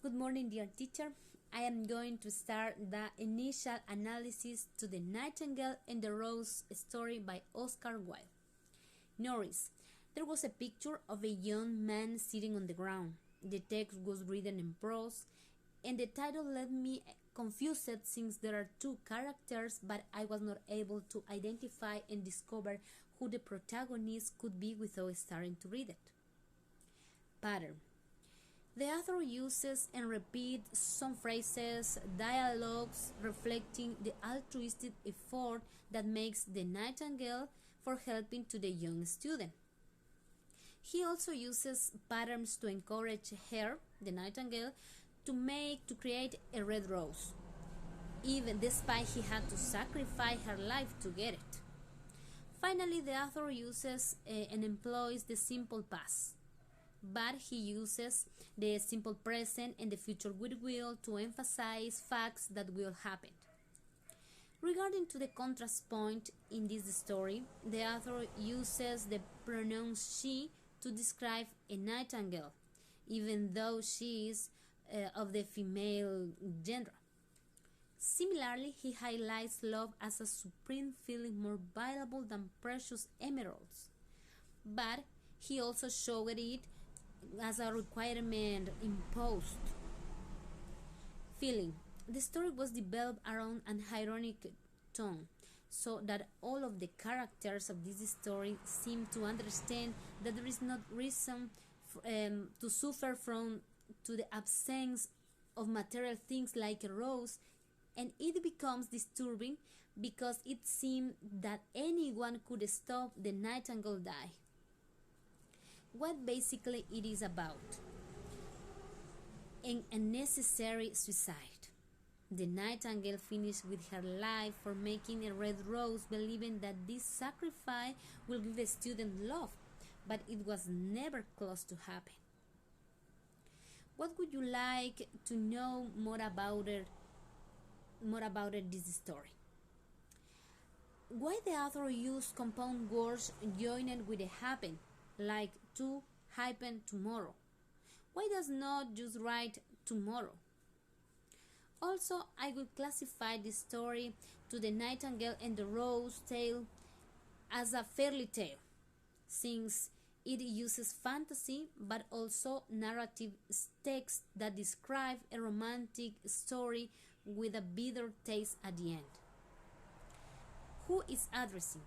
Good morning, dear teacher. I am going to start the initial analysis to The Nightingale and the Rose story by Oscar Wilde. Notice, there was a picture of a young man sitting on the ground. The text was written in prose, and the title left me confused since there are two characters, but I was not able to identify and discover who the protagonist could be without starting to read it. Pattern. The author uses and repeats some phrases, dialogues reflecting the altruistic effort that makes the Nightingale for helping to the young student. He also uses patterns to encourage her, the Nightingale, to create a red rose, even despite he had to sacrifice her life to get it. Finally, the author uses and employs the simple past, but he uses the simple present and the future goodwill to emphasize facts that will happen. Regarding to the contrast point in this story, the author uses the pronoun she to describe a nightingale, even though she is of the female gender. Similarly, he highlights love as a supreme feeling more valuable than precious emeralds, but he also showed it as a requirement imposed. Feeling. The story was developed around an ironic tone, so that all of the characters of this story seem to understand that there is not reason to suffer from to the absence of material things like a rose, and it becomes disturbing because it seemed that anyone could stop the nightingale die. What basically it is about? An unnecessary suicide. The nightingale finished with her life for making a red rose, believing that this sacrifice will give a student love, but it was never close to happen. What would you like to know more about this story? Why the author used compound words joined with a happen, like to happen tomorrow? Why does not just write tomorrow? Also, I would classify this story to The Nightingale and the Rose tale as a fairy tale, since it uses fantasy but also narrative texts that describe a romantic story with a bitter taste at the end. Who is addressing?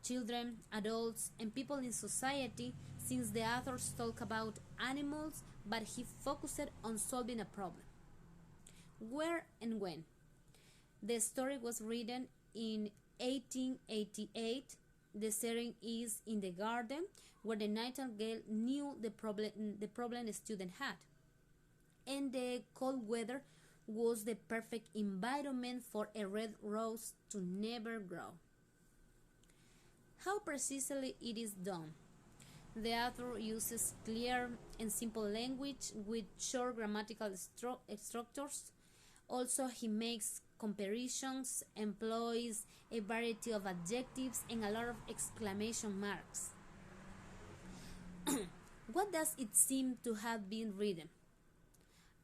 Children, adults, and people in society, since the authors talk about animals, but he focused on solving a problem. Where and when? The story was written in 1888. The setting is in the garden, where the nightingale knew the problem the student had, and the cold weather was the perfect environment for a red rose to never grow. How precisely it is done? The author uses clear and simple language with short grammatical structures. Also, he makes comparisons, employs a variety of adjectives, and a lot of exclamation marks. What does it seem to have been written?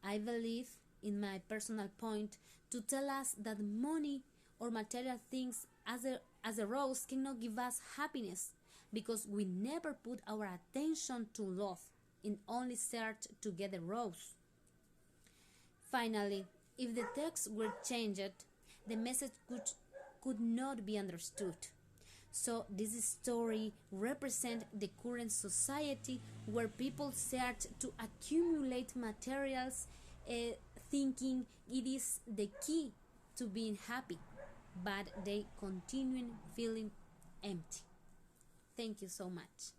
I believe, in my personal point, to tell us that money or material things as a rose cannot give us happiness, because we never put our attention to love and only search to get a rose. Finally, if the text were changed, the message could not be understood. So this story represents the current society where people search to accumulate materials, thinking it is the key to being happy, but they continue feeling empty. Thank you so much.